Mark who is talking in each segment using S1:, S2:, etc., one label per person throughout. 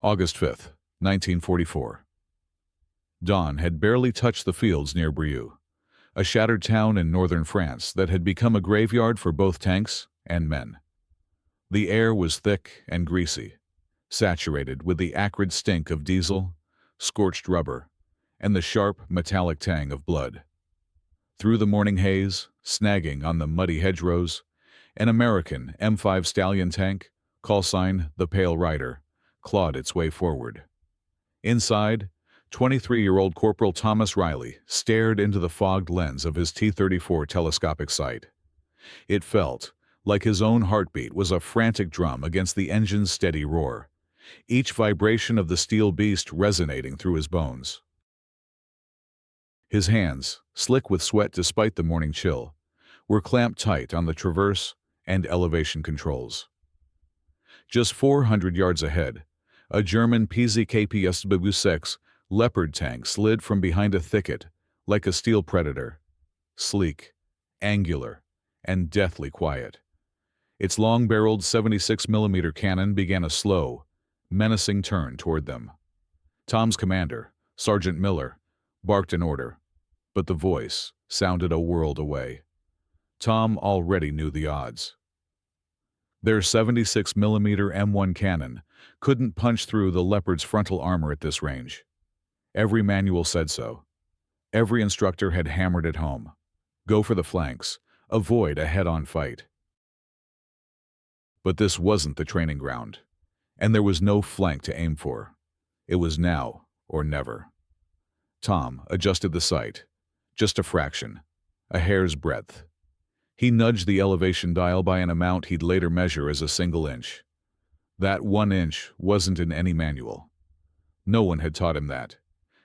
S1: August 5th, 1944. Dawn had barely touched the fields near Brieux, a shattered town in northern France that had become a graveyard for both tanks and men. The air was thick and greasy, saturated with the acrid stink of diesel, scorched rubber, and the sharp, metallic tang of blood. Through the morning haze, snagging on the muddy hedgerows, an American M5 Stallion tank, call sign the Pale Rider, clawed its way forward. Inside, 23-year-old Corporal Thomas Riley stared into the fogged lens of his T-34 telescopic sight. It felt like his own heartbeat was a frantic drum against the engine's steady roar, each vibration of the steel beast resonating through his bones. His hands, slick with sweat despite the morning chill, were clamped tight on the traverse and elevation controls. Just 400 yards ahead, a German PZKP-6 Leopard tank slid from behind a thicket like a steel predator, sleek, angular, and deathly quiet. Its long-barreled 76mm cannon began a slow, menacing turn toward them. Tom's commander, Sergeant Miller, barked an order, but the voice sounded a world away. Tom already knew the odds. Their 76mm M1 cannon couldn't punch through the Leopard's frontal armor at this range. Every manual said so. Every instructor had hammered it home. Go for the flanks. Avoid a head-on fight. But this wasn't the training ground, and there was no flank to aim for. It was now or never. Tom adjusted the sight, just a fraction, a hair's breadth. He nudged the elevation dial by an amount he'd later measure as a single inch. That 1 inch wasn't in any manual. No one had taught him that.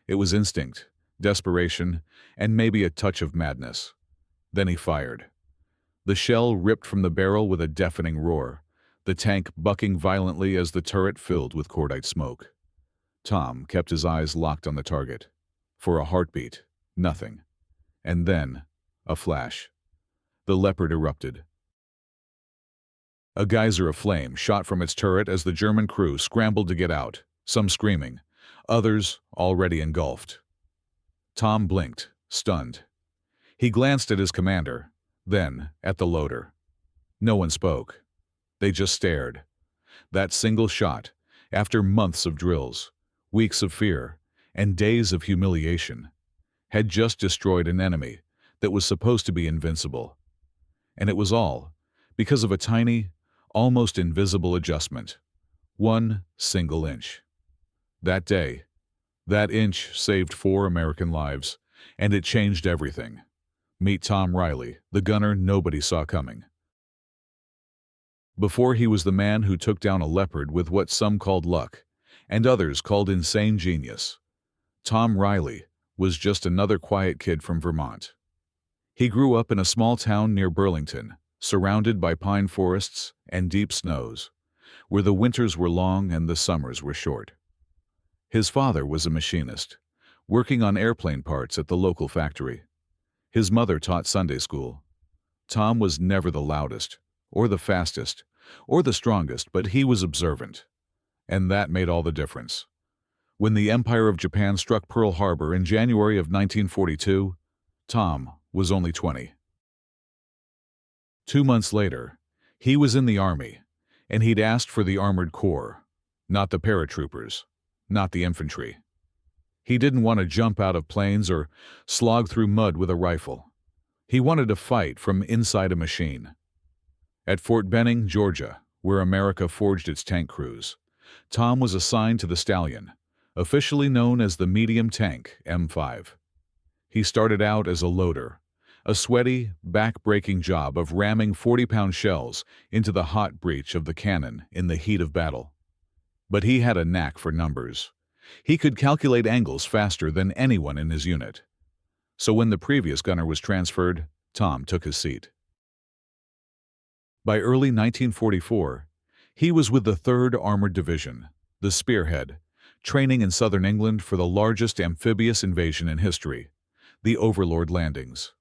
S1: It was instinct, desperation, and maybe a touch of madness. Then he fired. The shell ripped from the barrel with a deafening roar, the tank bucking violently as the turret filled with cordite smoke. Tom kept his eyes locked on the target. For a heartbeat, nothing. And then, a flash. The Leopard erupted. A geyser of flame shot from its turret as the German crew scrambled to get out, some screaming, others already engulfed. Tom blinked, stunned. He glanced at his commander, then at the loader. No one spoke. They just stared. That single shot, after months of drills, weeks of fear, and days of humiliation, had just destroyed an enemy that was supposed to be invincible. And it was all because of a tiny, almost invisible adjustment. 1 single inch. That day, that inch saved 4 American lives, and it changed everything. Meet Tom Riley, the gunner nobody saw coming. Before he was the man who took down a Leopard with what some called luck, and others called insane genius, Tom Riley was just another quiet kid from Vermont. He grew up in a small town near Burlington, surrounded by pine forests and deep snows, where the winters were long and the summers were short. His father was a machinist, working on airplane parts at the local factory. His mother taught Sunday school. Tom was never the loudest, or the fastest, or the strongest, but he was observant. And that made all the difference. When the Empire of Japan struck Pearl Harbor in January of 1942, Tom was only 20. 2 months later, he was in the Army, and he'd asked for the Armored Corps, not the paratroopers, not the infantry. He didn't want to jump out of planes or slog through mud with a rifle. He wanted to fight from inside a machine. At Fort Benning, Georgia, where America forged its tank crews, Tom was assigned to the Stallion, officially known as the medium tank M5. He started out as a loader, a sweaty, back-breaking job of ramming 40-pound shells into the hot breech of the cannon in the heat of battle. But he had a knack for numbers. He could calculate angles faster than anyone in his unit. So when the previous gunner was transferred, Tom took his seat. By early 1944, he was with the 3rd Armored Division, the Spearhead, training in southern England for the largest amphibious invasion in history, the Overlord landings.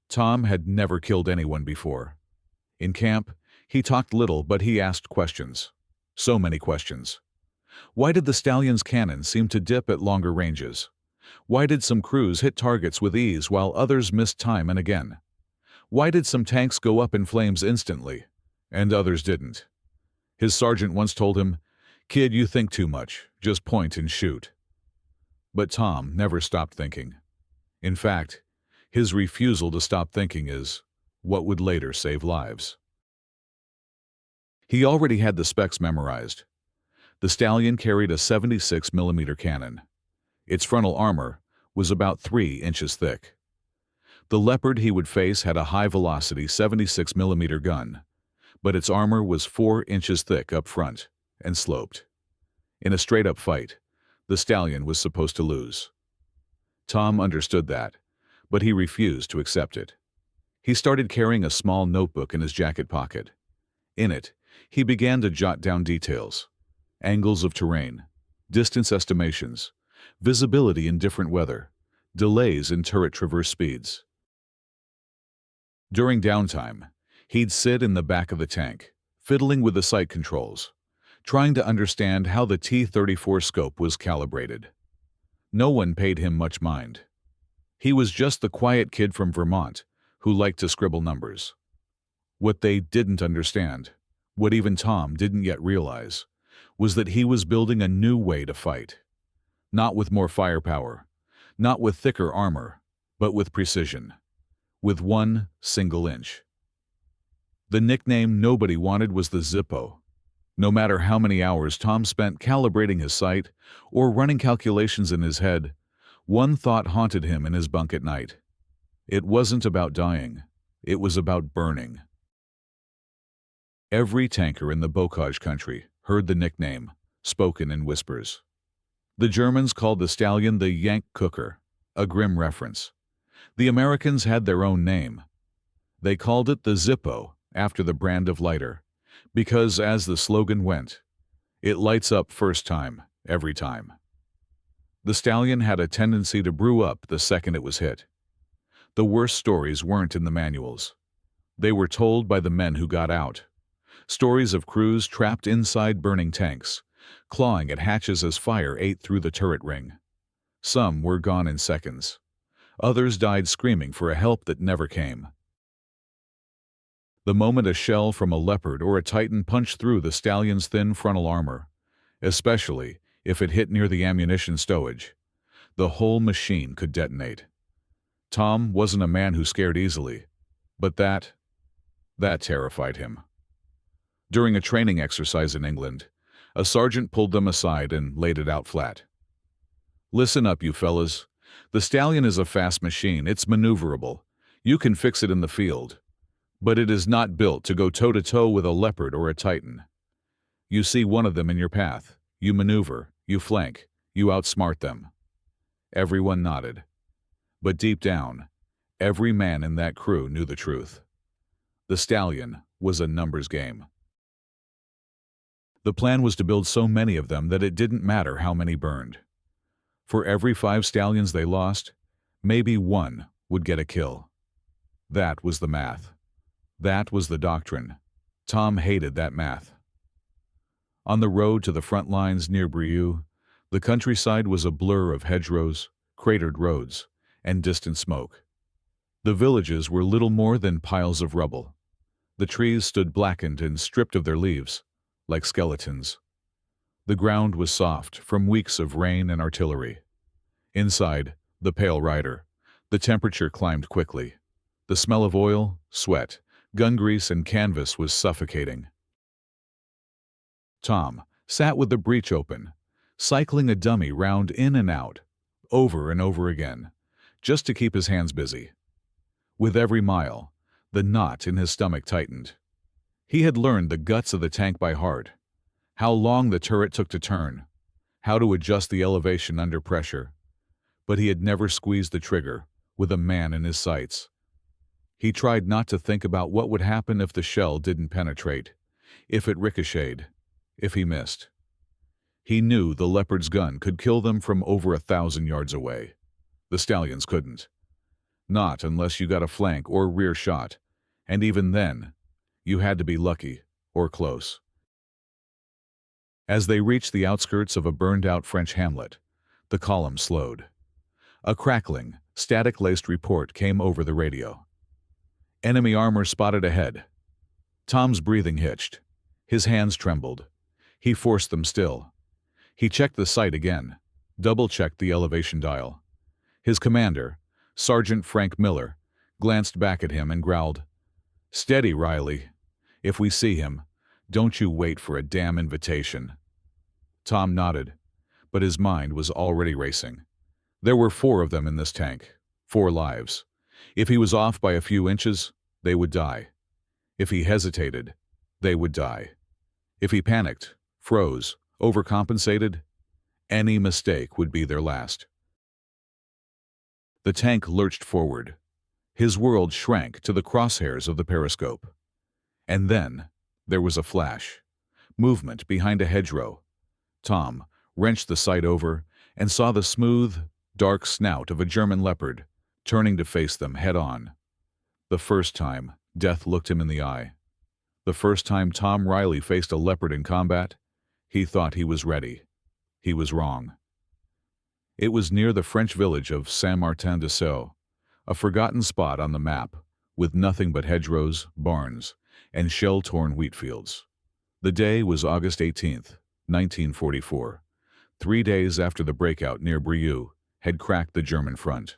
S1: Tom had never killed anyone before. In camp, he talked little, but he asked questions. So many questions. Why did the Stallion's cannon seem to dip at longer ranges? Why did some crews hit targets with ease while others missed time and again? Why did some tanks go up in flames instantly, and others didn't? His sergeant once told him, "Kid, you think too much. Just point and shoot." But Tom never stopped thinking. In fact, his refusal to stop thinking is what would later save lives. He already had the specs memorized. The Stallion carried a 76mm cannon. Its frontal armor was about 3 inches thick. The Leopard he would face had a high-velocity 76mm gun, but its armor was 4 inches thick up front and sloped. In a straight-up fight, the Stallion was supposed to lose. Tom understood that, but he refused to accept it. He started carrying a small notebook in his jacket pocket. In it, he began to jot down details: angles of terrain, distance estimations, visibility in different weather, delays in turret traverse speeds. During downtime, he'd sit in the back of the tank, fiddling with the sight controls, trying to understand how the T-34 scope was calibrated. No one paid him much mind. He was just the quiet kid from Vermont who liked to scribble numbers. What they didn't understand, what even Tom didn't yet realize, was that he was building a new way to fight. Not with more firepower, not with thicker armor, but with precision. With 1 single inch. The nickname nobody wanted was the Zippo. No matter how many hours Tom spent calibrating his sight or running calculations in his head, one thought haunted him in his bunk at night. It wasn't about dying. It was about burning. Every tanker in the Bocage country heard the nickname, spoken in whispers. The Germans called the Stallion the Yank Cooker, a grim reference. The Americans had their own name. They called it the Zippo, after the brand of lighter, because, as the slogan went, it lights up first time, every time. The Stallion had a tendency to brew up the second it was hit. The worst stories weren't in the manuals. They were told by the men who got out. Stories of crews trapped inside burning tanks, clawing at hatches as fire ate through the turret ring. Some were gone in seconds. Others died screaming for a help that never came. The moment a shell from a Leopard or a Titan punched through the Stallion's thin frontal armor, especially if it hit near the ammunition stowage, the whole machine could detonate. Tom wasn't a man who scared easily, but that terrified him. During a training exercise in England, a sergeant pulled them aside and laid it out flat. "Listen up, you fellas. The Stallion is a fast machine. It's maneuverable. You can fix it in the field. But it is not built to go toe-to-toe with a Leopard or a Titan. You see one of them in your path. You maneuver, you flank, you outsmart them." Everyone nodded. But deep down, every man in that crew knew the truth. The Stallion was a numbers game. The plan was to build so many of them that it didn't matter how many burned. For every 5 Stallions they lost, maybe 1 would get a kill. That was the math. That was the doctrine. Tom hated that math. On the road to the front lines near Brieux, the countryside was a blur of hedgerows, cratered roads, and distant smoke. The villages were little more than piles of rubble. The trees stood blackened and stripped of their leaves, like skeletons. The ground was soft from weeks of rain and artillery. Inside, the pale rider, the temperature climbed quickly. The smell of oil, sweat, gun grease, and canvas was suffocating. Tom sat with the breech open, cycling a dummy round in and out, over and over again, just to keep his hands busy. With every mile, the knot in his stomach tightened. He had learned the guts of the tank by heart, how long the turret took to turn, how to adjust the elevation under pressure, but he had never squeezed the trigger with a man in his sights. He tried not to think about what would happen if the shell didn't penetrate, if it ricocheted, if he missed. He knew the Leopard's gun could kill them from over 1,000 yards away. The Stallion's couldn't. Not unless you got a flank or rear shot, and even then, you had to be lucky or close. As they reached the outskirts of a burned-out French hamlet, the column slowed. A crackling, static-laced report came over the radio. Enemy armor spotted ahead. Tom's breathing hitched. His hands trembled. He forced them still. He checked the sight again, double-checked the elevation dial. His commander, Sergeant Frank Miller, glanced back at him and growled, "Steady, Riley. If we see him, don't you wait for a damn invitation." Tom nodded, but his mind was already racing. There were 4 of them in this tank, 4 lives. If he was off by a few inches, they would die. If he hesitated, they would die. If he panicked, froze, overcompensated, any mistake would be their last. The tank lurched forward. His world shrank to the crosshairs of the periscope. And then there was a flash. Movement behind a hedgerow. Tom wrenched the sight over and saw the smooth, dark snout of a German Leopard, turning to face them head-on. The first time death looked him in the eye. The first time Tom Riley faced a leopard in combat, he thought he was ready. He was wrong. It was near the French village of Saint-Martin-de-Sceaux, a forgotten spot on the map, with nothing but hedgerows, barns, and shell-torn wheat fields. The day was August 18th, 1944, 3 days after the breakout near Brieux had cracked the German front.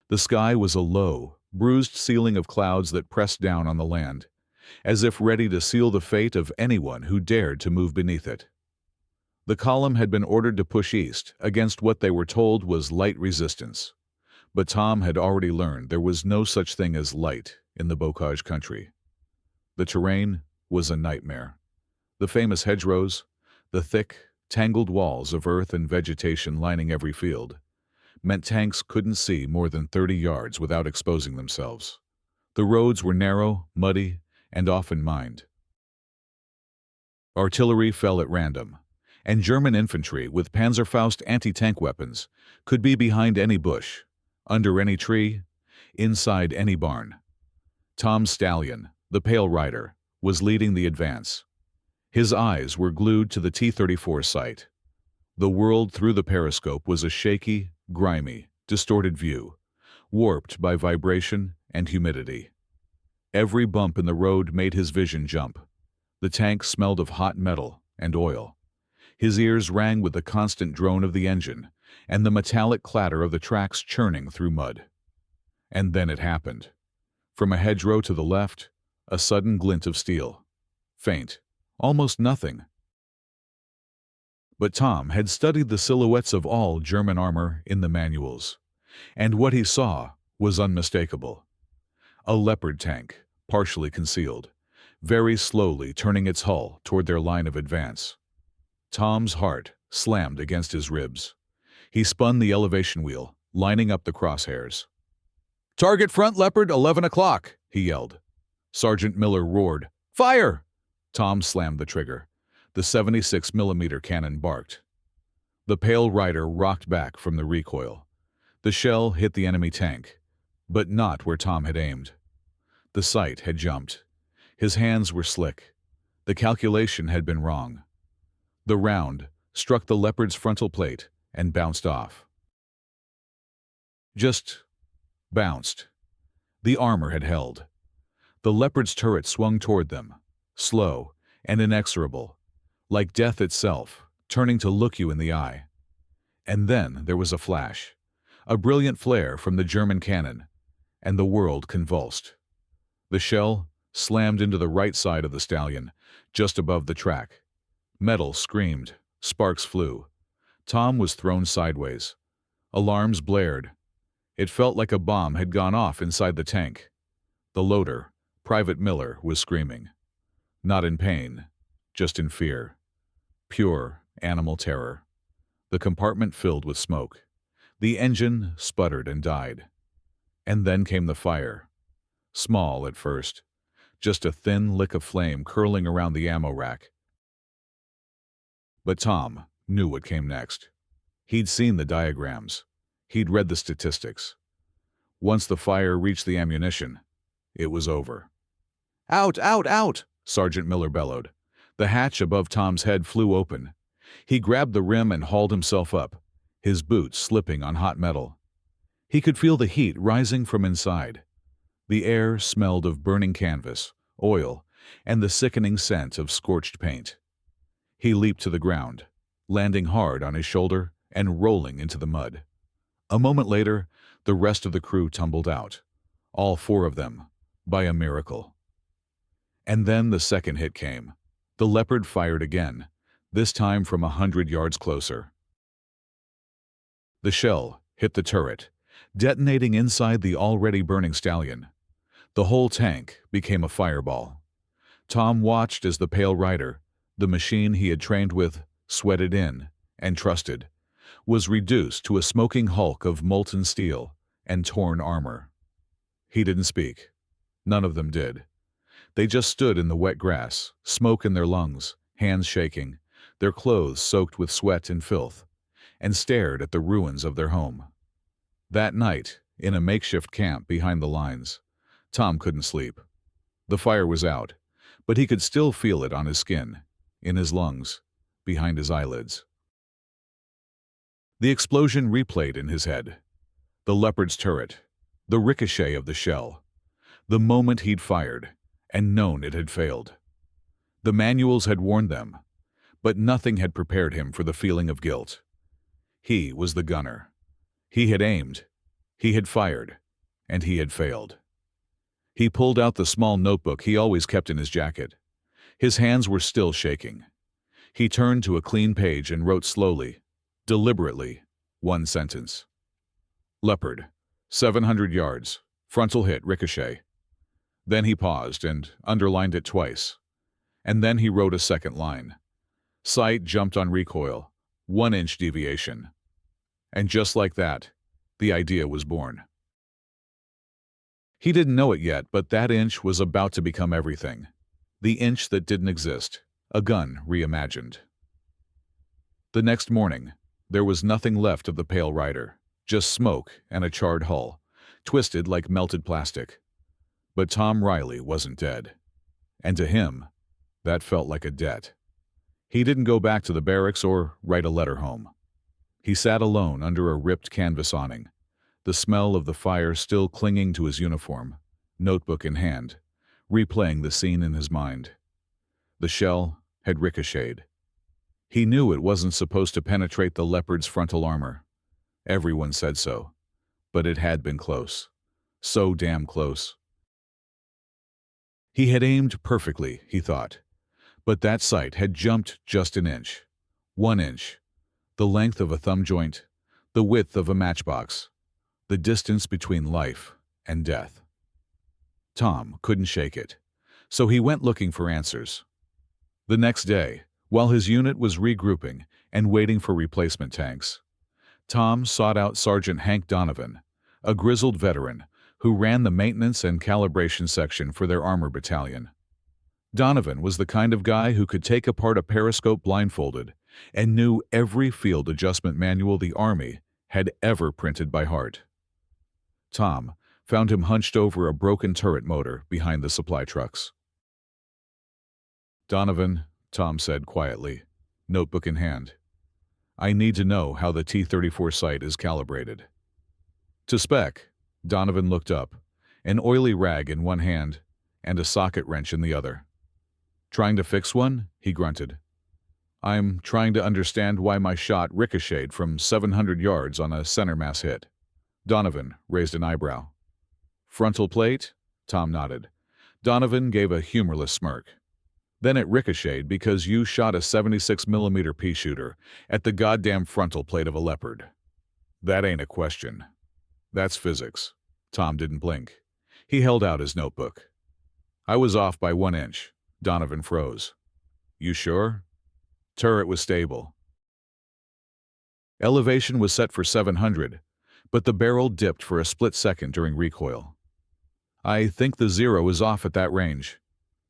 S1: The sky was a low, bruised ceiling of clouds that pressed down on the land, as if ready to seal the fate of anyone who dared to move beneath it. The column had been ordered to push east against what they were told was light resistance, but Tom had already learned there was no such thing as light in the Bocage country. The terrain was a nightmare. The famous hedgerows, the thick, tangled walls of earth and vegetation lining every field, meant tanks couldn't see more than 30 yards without exposing themselves. The roads were narrow, muddy, and often mined. Artillery fell at random, and German infantry with Panzerfaust anti-tank weapons could be behind any bush, under any tree, inside any barn. Tom Stallion, the Pale Rider, was leading the advance. His eyes were glued to the T-34 sight. The world through the periscope was a shaky, grimy, distorted view, warped by vibration and humidity. Every bump in the road made his vision jump. The tank smelled of hot metal and oil. His ears rang with the constant drone of the engine and the metallic clatter of the tracks churning through mud. And then it happened. From a hedgerow to the left, a sudden glint of steel. Faint, almost nothing. But Tom had studied the silhouettes of all German armor in the manuals, and what he saw was unmistakable. A Leopard tank, partially concealed, very slowly turning its hull toward their line of advance. Tom's heart slammed against his ribs. He spun the elevation wheel, lining up the crosshairs. "Target front Leopard, 11 o'clock, he yelled. Sergeant Miller roared, "Fire!" Tom slammed the trigger. The 76mm cannon barked. The Pale Rider rocked back from the recoil. The shell hit the enemy tank, but not where Tom had aimed. The sight had jumped. His hands were slick. The calculation had been wrong. The round struck the Leopard's frontal plate and bounced off. Just bounced. The armor had held. The Leopard's turret swung toward them, slow and inexorable, like death itself, turning to look you in the eye. And then there was a flash, a brilliant flare from the German cannon, and the world convulsed. The shell slammed into the right side of the Stallion, just above the track. Metal screamed, sparks flew. Tom was thrown sideways. Alarms blared. It felt like a bomb had gone off inside the tank. The loader, Private Miller, was screaming. Not in pain, just in fear. Pure animal terror. The compartment filled with smoke. The engine sputtered and died. And then came the fire. Small at first, just a thin lick of flame curling around the ammo rack. But Tom knew what came next. He'd seen the diagrams. He'd read the statistics. Once the fire reached the ammunition, it was over. "Out, out, out!" Sergeant Miller bellowed. The hatch above Tom's head flew open. He grabbed the rim and hauled himself up, his boots slipping on hot metal. He could feel the heat rising from inside. The air smelled of burning canvas, oil, and the sickening scent of scorched paint. He leaped to the ground, landing hard on his shoulder and rolling into the mud. A moment later, the rest of the crew tumbled out, all four of them, by a miracle. And then the second hit came. The Leopard fired again, this time from 100 yards closer. The shell hit the turret, detonating inside the already burning Stallion. The whole tank became a fireball. Tom watched as the Pale Rider, the machine he had trained with, sweated in, and trusted, was reduced to a smoking hulk of molten steel and torn armor. He didn't speak. None of them did. They just stood in the wet grass, smoke in their lungs, hands shaking, their clothes soaked with sweat and filth, and stared at the ruins of their home. That night, in a makeshift camp behind the lines, Tom couldn't sleep. The fire was out, but he could still feel it on his skin, in his lungs, behind his eyelids. The explosion replayed in his head. The Leopard's turret, the ricochet of the shell, the moment he'd fired, and known it had failed. The manuals had warned them, but nothing had prepared him for the feeling of guilt. He was the gunner. He had aimed, he had fired, and he had failed. He pulled out the small notebook he always kept in his jacket. His hands were still shaking. He turned to a clean page and wrote slowly, deliberately, one sentence. Leopard, 700 yards, frontal hit, ricochet. Then he paused and underlined it twice. And then he wrote a second line. Sight jumped on recoil, 1-inch deviation. And just like that, the idea was born. He didn't know it yet, but that inch was about to become everything. The inch that didn't exist, a gun reimagined. The next morning, there was nothing left of the Pale Rider, just smoke and a charred hull, twisted like melted plastic. But Tom Riley wasn't dead. And to him, that felt like a debt. He didn't go back to the barracks or write a letter home. He sat alone under a ripped canvas awning, the smell of the fire still clinging to his uniform, notebook in hand, replaying the scene in his mind. The shell had ricocheted. He knew it wasn't supposed to penetrate the Leopard's frontal armor. Everyone said so. But it had been close. So damn close. He had aimed perfectly, he thought. But that sight had jumped just an inch. 1 inch. The length of a thumb joint. The width of a matchbox. The distance between life and death. Tom couldn't shake it, so he went looking for answers. The next day, while his unit was regrouping and waiting for replacement tanks, Tom sought out Sergeant Hank Donovan, a grizzled veteran who ran the maintenance and calibration section for their armor battalion. Donovan was the kind of guy who could take apart a periscope blindfolded and knew every field adjustment manual the Army had ever printed by heart. Tom found him hunched over a broken turret motor behind the supply trucks. Donovan, Tom said quietly, notebook in hand. I need to know how the T-34 sight is calibrated. To spec, Donovan looked up, an oily rag in one hand and a socket wrench in the other. Trying to fix one? He grunted. I'm trying to understand why my shot ricocheted from 700 yards on a center mass hit. Donovan raised an eyebrow. Frontal plate? Tom nodded. Donovan gave a humorless smirk. Then it ricocheted because you shot a 76mm peashooter at the goddamn frontal plate of a Leopard. That ain't a question. That's physics. Tom didn't blink. He held out his notebook. I was off by 1 inch. Donovan froze. You sure? Turret was stable. Elevation was set for 700, but the barrel dipped for a split second during recoil. I think the zero is off at that range.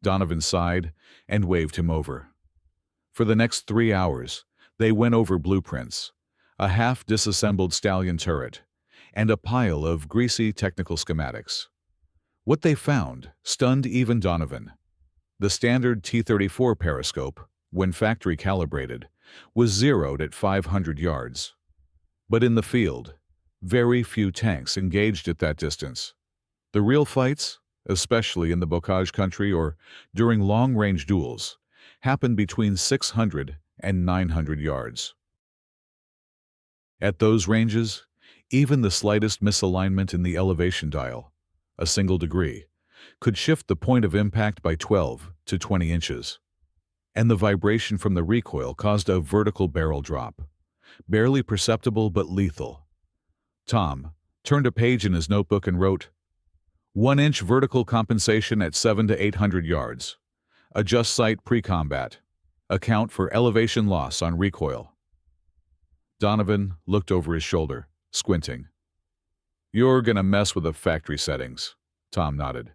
S1: Donovan sighed and waved him over. For the next 3 hours, they went over blueprints, a half-disassembled Stallion turret, and a pile of greasy technical schematics. What they found stunned even Donovan. The standard T-34 periscope, when factory calibrated, was zeroed at 500 yards. But in the field, very few tanks engaged at that distance. The real fights, especially in the bocage country or during long-range duels, happened between 600 and 900 yards. At those ranges, even the slightest misalignment in the elevation dial, a single degree, could shift the point of impact by 12 to 20 inches. And the vibration from the recoil caused a vertical barrel drop, barely perceptible but lethal. Tom turned a page in his notebook and wrote, 1-inch vertical compensation at 7 to 800 yards. Adjust sight pre-combat. Account for elevation loss on recoil. Donovan looked over his shoulder, squinting. You're gonna mess with the factory settings, Tom nodded.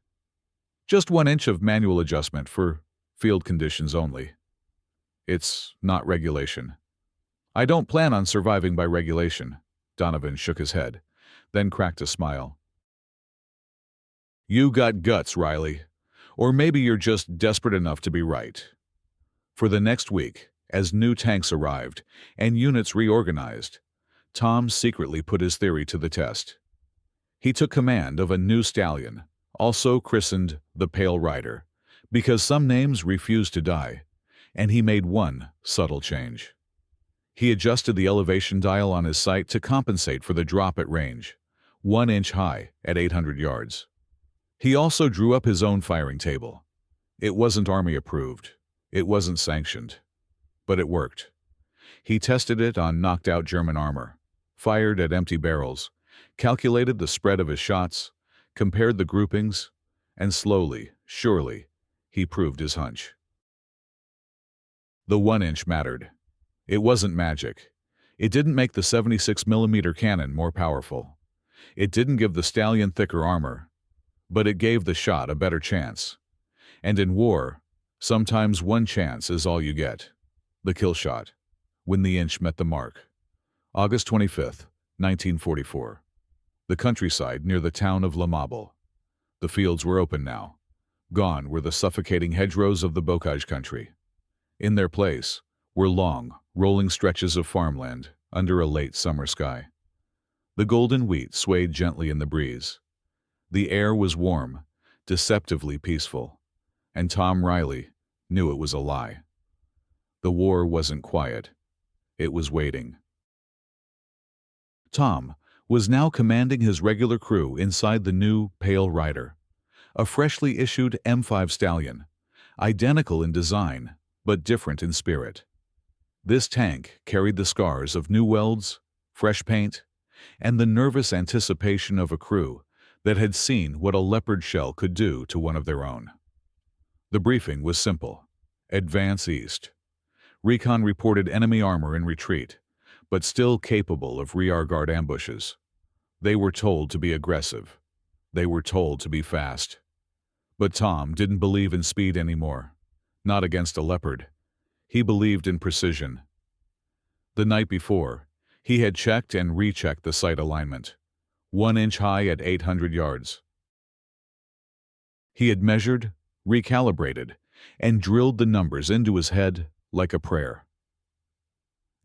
S1: Just 1 inch of manual adjustment for field conditions only. It's not regulation. I don't plan on surviving by regulation. Donovan shook his head, then cracked a smile. You got guts, Riley. Or maybe you're just desperate enough to be right. For the next week, as new tanks arrived and units reorganized, Tom secretly put his theory to the test. He took command of a new stallion, also christened the Pale Rider, because some names refused to die, and he made one subtle change. He adjusted the elevation dial on his sight to compensate for the drop at range, 1 inch high at 800 yards. He also drew up his own firing table. It wasn't Army approved. It wasn't sanctioned. But it worked. He tested it on knocked-out German armor, fired at empty barrels, calculated the spread of his shots, compared the groupings, and slowly, surely, he proved his hunch. The 1 inch mattered. It wasn't magic. It didn't make the 76mm cannon more powerful. It didn't give the Stallion thicker armor, but it gave the shot a better chance. And in war, sometimes one chance is all you get. The kill shot, when the inch met the mark. August 25th, 1944. The countryside near the town of Le Mable. The fields were open now. Gone were the suffocating hedgerows of the bocage country. In their place were long, rolling stretches of farmland under a late summer sky. The golden wheat swayed gently in the breeze. The air was warm, deceptively peaceful, and Tom Riley knew it was a lie. The war wasn't quiet. It was waiting. Tom was now commanding his regular crew inside the new Pale Rider, a freshly issued M5 Stallion, identical in design but different in spirit. This tank carried the scars of new welds, fresh paint, and the nervous anticipation of a crew that had seen what a Leopard shell could do to one of their own. The briefing was simple. Advance east. Recon reported enemy armor in retreat, but still capable of rearguard ambushes. They were told to be aggressive. They were told to be fast. But Tom didn't believe in speed anymore. Not against a Leopard. He believed in precision. The night before, he had checked and rechecked the sight alignment. 1 inch high at 800 yards. He had measured, recalibrated, and drilled the numbers into his head like a prayer.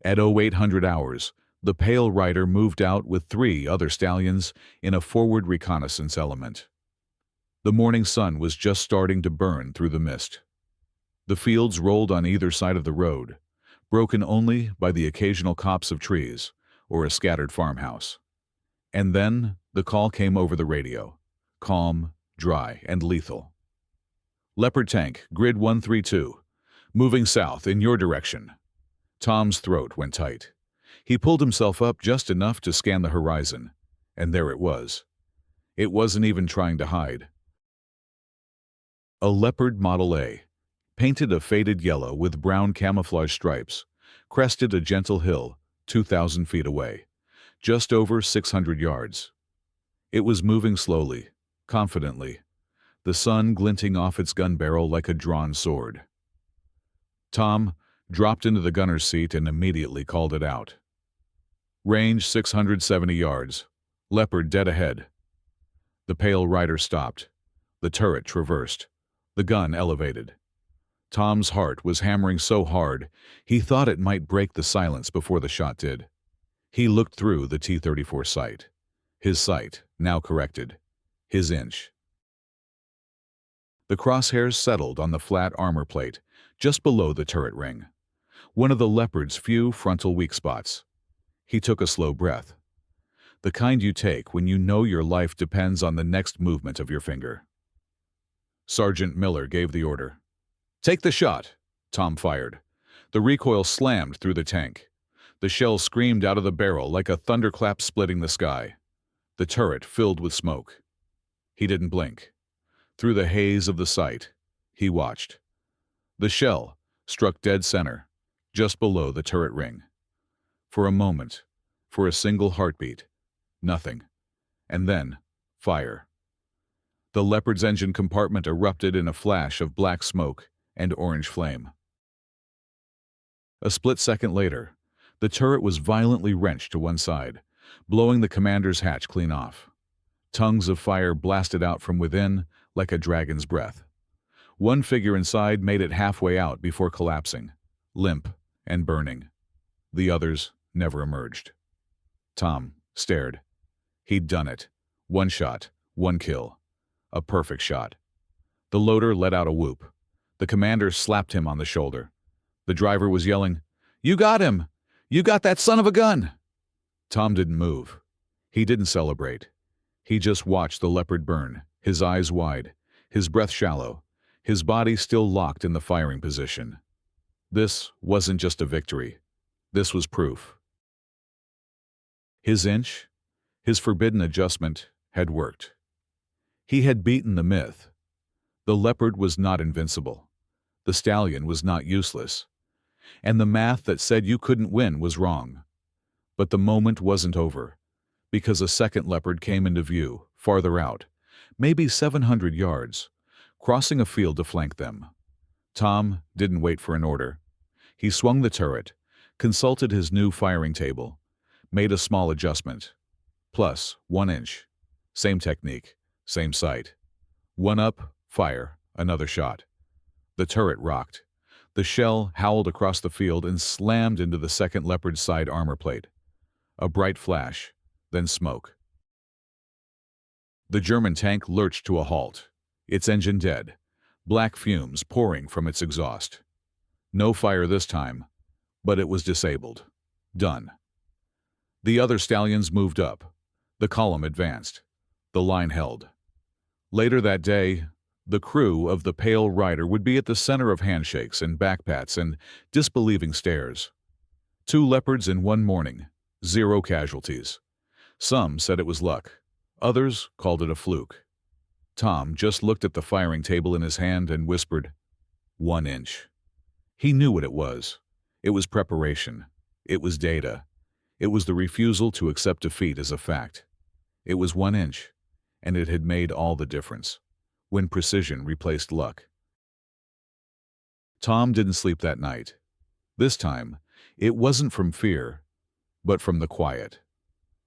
S1: At 0800 hours, the Pale Rider moved out with 3 other stallions in a forward reconnaissance element. The morning sun was just starting to burn through the mist. The fields rolled on either side of the road, broken only by the occasional copse of trees or a scattered farmhouse. And then the call came over the radio, calm, dry, and lethal. Leopard tank, grid 132, moving south in your direction. Tom's throat went tight. He pulled himself up just enough to scan the horizon, and there it was. It wasn't even trying to hide. A Leopard Model A, painted a faded yellow with brown camouflage stripes, crested a gentle hill 2,000 feet away, just over 600 yards. It was moving slowly, confidently, the sun glinting off its gun barrel like a drawn sword. Tom dropped into the gunner's seat and immediately called it out. Range 670 yards. Leopard dead ahead. The Pale Rider stopped. The turret traversed. The gun elevated. Tom's heart was hammering so hard, he thought it might break the silence before the shot did. He looked through the T-34 sight. His sight, now corrected. His inch. The crosshairs settled on the flat armor plate, just below the turret ring. One of the Leopard's few frontal weak spots. He took a slow breath. The kind you take when you know your life depends on the next movement of your finger. Sergeant Miller gave the order. "Take the shot," Tom fired. The recoil slammed through the tank. The shell screamed out of the barrel like a thunderclap splitting the sky. The turret filled with smoke. He didn't blink. Through the haze of the sight, he watched. The shell struck dead center, just below the turret ring. For a moment, for a single heartbeat, nothing. And then, fire. The Leopard's engine compartment erupted in a flash of black smoke and orange flame. A split second later, the turret was violently wrenched to one side, blowing the commander's hatch clean off. Tongues of fire blasted out from within like a dragon's breath. One figure inside made it halfway out before collapsing, limp and burning. The others never emerged. Tom stared. He'd done it. One shot, one kill. A perfect shot. The loader let out a whoop. The commander slapped him on the shoulder. The driver was yelling, "You got him! You got that son of a gun!" Tom didn't move. He didn't celebrate. He just watched the Leopard burn, his eyes wide, his breath shallow, his body still locked in the firing position. This wasn't just a victory. This was proof. His inch, his forbidden adjustment, had worked. He had beaten the myth. The Leopard was not invincible. The Stallion was not useless. And the math that said you couldn't win was wrong. But the moment wasn't over, because a second Leopard came into view, farther out, maybe 700 yards, crossing a field to flank them. Tom didn't wait for an order. He swung the turret, consulted his new firing table, made a small adjustment. Plus 1 inch. Same technique, same sight. One up, fire, another shot. The turret rocked. The shell howled across the field and slammed into the second Leopard's side armor plate. A bright flash, then smoke. The German tank lurched to a halt, its engine dead, black fumes pouring from its exhaust. No fire this time, but it was disabled. Done. The other Stallions moved up. The column advanced. The line held. Later that day, the crew of the Pale Rider would be at the center of handshakes and backpats and disbelieving stares. 2 Leopards in one morning, 0 casualties. Some said it was luck. Others called it a fluke. Tom just looked at the firing table in his hand and whispered, 1 inch. He knew what it was. It was preparation. It was data. It was the refusal to accept defeat as a fact. It was 1 inch, and it had made all the difference. When precision replaced luck. Tom didn't sleep that night. This time, it wasn't from fear, but from the quiet.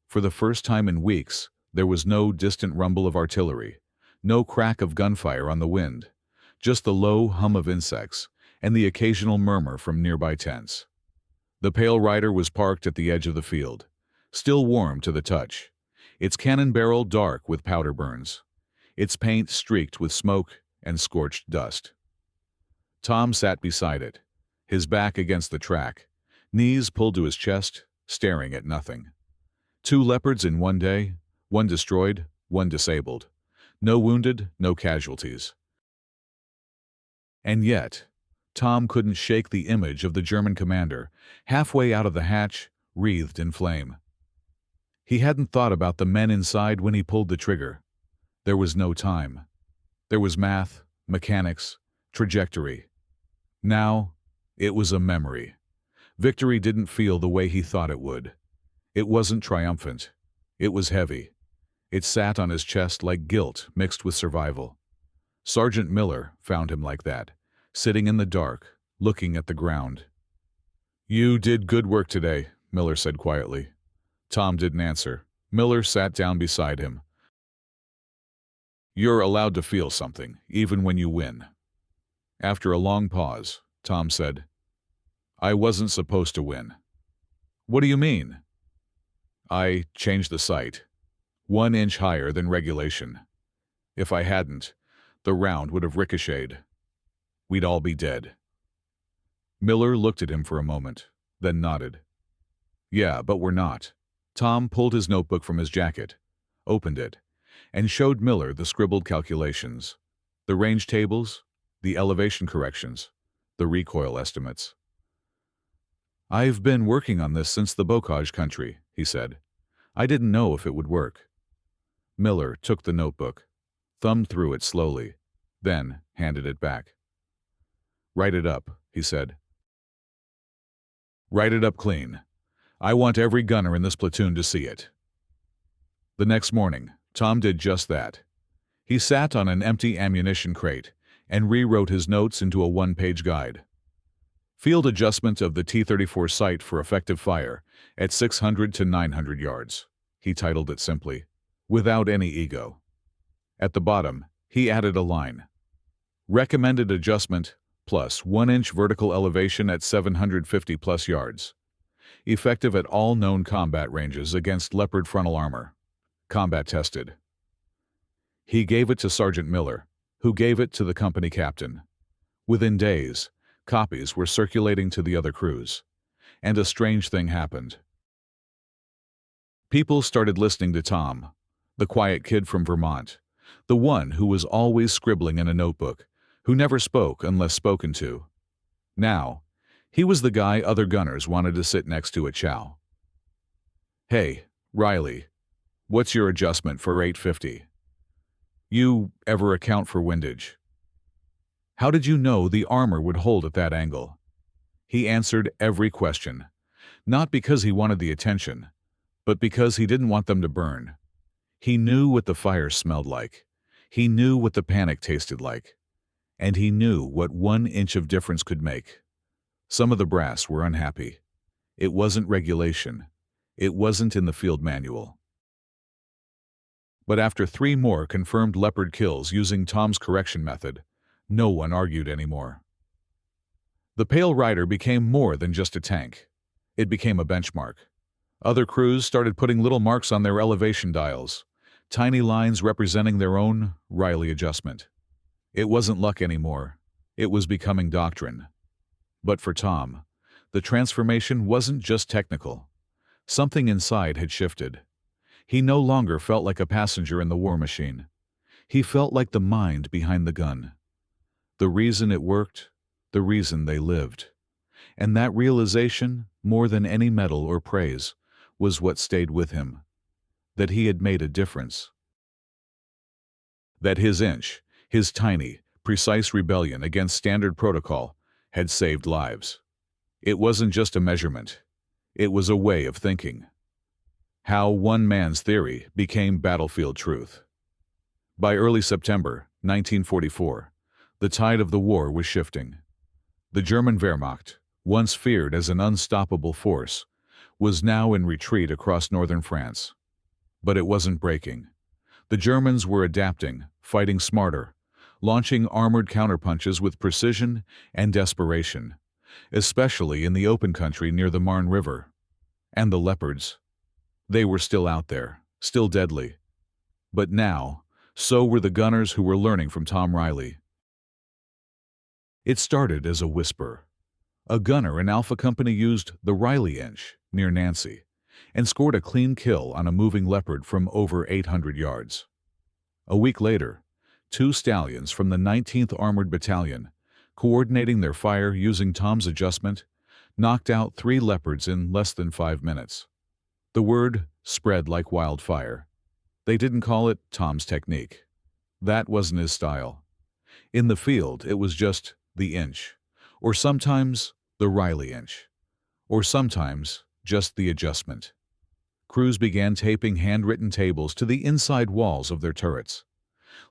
S1: For the first time in weeks, there was no distant rumble of artillery, no crack of gunfire on the wind, just the low hum of insects and the occasional murmur from nearby tents. The Pale Rider was parked at the edge of the field, still warm to the touch, its cannon barrel dark with powder burns, its paint streaked with smoke and scorched dust. Tom sat beside it, his back against the track, knees pulled to his chest, staring at nothing. 2 Leopards in one day, one destroyed, one disabled. No wounded, no casualties. And yet, Tom couldn't shake the image of the German commander, halfway out of the hatch, wreathed in flame. He hadn't thought about the men inside when he pulled the trigger. There was no time. There was math, mechanics, trajectory. Now, it was a memory. Victory didn't feel the way he thought it would. It wasn't triumphant. It was heavy. It sat on his chest like guilt mixed with survival. Sergeant Miller found him like that, sitting in the dark, looking at the ground. "You did good work today," Miller said quietly. Tom didn't answer. Miller sat down beside him. "You're allowed to feel something, even when you win." After a long pause, Tom said, "I wasn't supposed to win." "What do you mean?" "I changed the sight. 1 inch higher than regulation. If I hadn't, the round would have ricocheted. We'd all be dead." Miller looked at him for a moment, then nodded. "Yeah, but we're not." Tom pulled his notebook from his jacket, opened it, and showed Miller the scribbled calculations, the range tables, the elevation corrections, the recoil estimates. "I've been working on this since the Bocage country," he said. "I didn't know if it would work." Miller took the notebook, thumbed through it slowly, then handed it back. "Write it up," he said. "Write it up clean. I want every gunner in this platoon to see it." The next morning, Tom did just that. He sat on an empty ammunition crate and rewrote his notes into a 1-page guide. "Field adjustment of the T-34 sight for effective fire at 600 to 900 yards," he titled it simply, without any ego. At the bottom, he added a line. "Recommended adjustment plus 1-inch vertical elevation at 750 plus yards. Effective at all known combat ranges against Leopard frontal armor. Combat tested." He gave it to Sergeant Miller, who gave it to the company captain. Within days, copies were circulating to the other crews, and a strange thing happened. People started listening to Tom, the quiet kid from Vermont, the one who was always scribbling in a notebook, who never spoke unless spoken to. Now, he was the guy other gunners wanted to sit next to at chow. "Hey, Riley, what's your adjustment for 850? You ever account for windage? How did you know the armor would hold at that angle?" He answered every question, not because he wanted the attention, but because he didn't want them to burn. He knew what the fire smelled like. He knew what the panic tasted like. And he knew what 1 inch of difference could make. Some of the brass were unhappy. It wasn't regulation. It wasn't in the field manual. But after 3 more confirmed Leopard kills using Tom's correction method, no one argued anymore. The Pale Rider became more than just a tank. It became a benchmark. Other crews started putting little marks on their elevation dials, tiny lines representing their own Riley adjustment. It wasn't luck anymore. It was becoming doctrine. But for Tom, the transformation wasn't just technical. Something inside had shifted. He no longer felt like a passenger in the war machine. He felt like the mind behind the gun. The reason it worked, the reason they lived. And that realization, more than any medal or praise, was what stayed with him. That he had made a difference. That his inch, his tiny, precise rebellion against standard protocol, had saved lives. It wasn't just a measurement. It was a way of thinking. How one man's theory became battlefield truth. By early September 1944, the tide of the war was shifting. The German Wehrmacht, once feared as an unstoppable force, was now in retreat across northern France. But it wasn't breaking. The Germans were adapting, fighting smarter, launching armored counterpunches with precision and desperation, especially in the open country near the Marne River. And the Leopards. They were still out there, still deadly. But now, so were the gunners who were learning from Tom Riley. It started as a whisper. A gunner in Alpha Company used the Riley inch near Nancy and scored a clean kill on a moving Leopard from over 800 yards. A week later, 2 Stallions from the 19th Armored Battalion, coordinating their fire using Tom's adjustment, knocked out 3 Leopards in less than 5 minutes. The word spread like wildfire. They didn't call it Tom's technique. That wasn't his style. In the field, it was just the inch, or sometimes the Riley inch, or sometimes just the adjustment. Crews began taping handwritten tables to the inside walls of their turrets.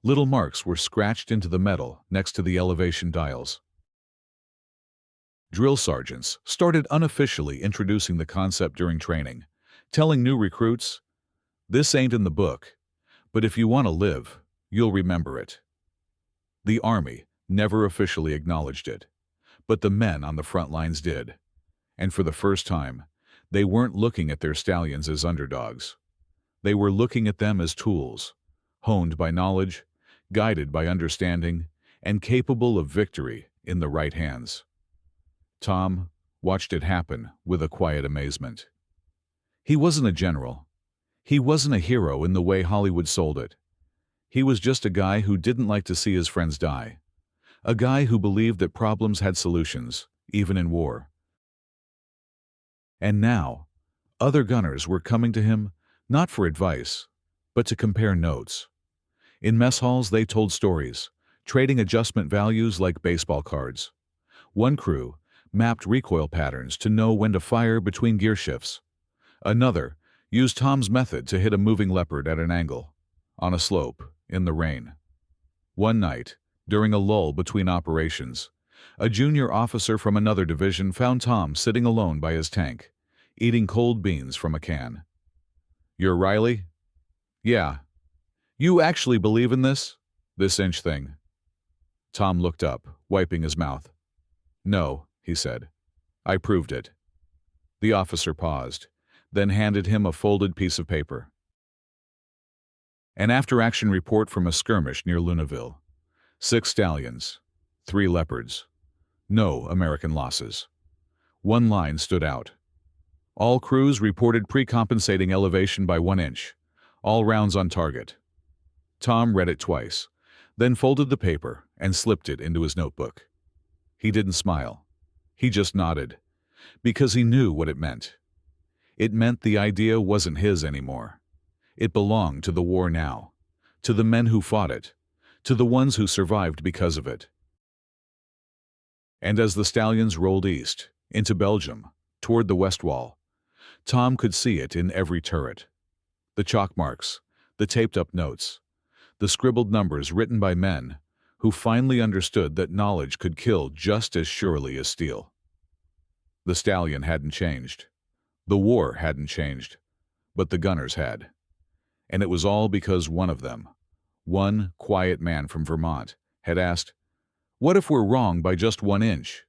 S1: Little marks were scratched into the metal next to the elevation dials. Drill sergeants started unofficially introducing the concept during training, telling new recruits, "This ain't in the book, but if you want to live, you'll remember it." The Army, never officially acknowledged it. But the men on the front lines did. And for the first time, they weren't looking at their stallions as underdogs. They were looking at them as tools, honed by knowledge, guided by understanding, and capable of victory in the right hands. Tom watched it happen with a quiet amazement. He wasn't a general. He wasn't a hero in the way Hollywood sold it. He was just a guy who didn't like to see his friends die. A guy who believed that problems had solutions, even in war. And now, other gunners were coming to him, not for advice, but to compare notes. In mess halls, they told stories, trading adjustment values like baseball cards. One crew mapped recoil patterns to know when to fire between gear shifts. Another used Tom's method to hit a moving leopard at an angle, on a slope, in the rain. One night, during a lull between operations, a junior officer from another division found Tom sitting alone by his tank, eating cold beans from a can. "You're Riley?" "Yeah." "You actually believe in this inch thing?" Tom looked up, wiping his mouth. "No," he said. "I proved it." The officer paused, then handed him a folded piece of paper. An after-action report from a skirmish near Lunaville. 6 stallions, 3 leopards. No American losses. One line stood out. All crews reported pre-compensating elevation by 1 inch. All rounds on target. Tom read it twice, then folded the paper and slipped it into his notebook. He didn't smile. He just nodded, because he knew what it meant. It meant the idea wasn't his anymore. It belonged to the war now, to the men who fought it, to the ones who survived because of it. And as the stallions rolled east, into Belgium, toward the West Wall, Tom could see it in every turret. The chalk marks, the taped-up notes, the scribbled numbers written by men who finally understood that knowledge could kill just as surely as steel. The stallion hadn't changed. The war hadn't changed, but the gunners had. And it was all because one of them, one quiet man from Vermont, had asked, "What if we're wrong by just 1 inch?"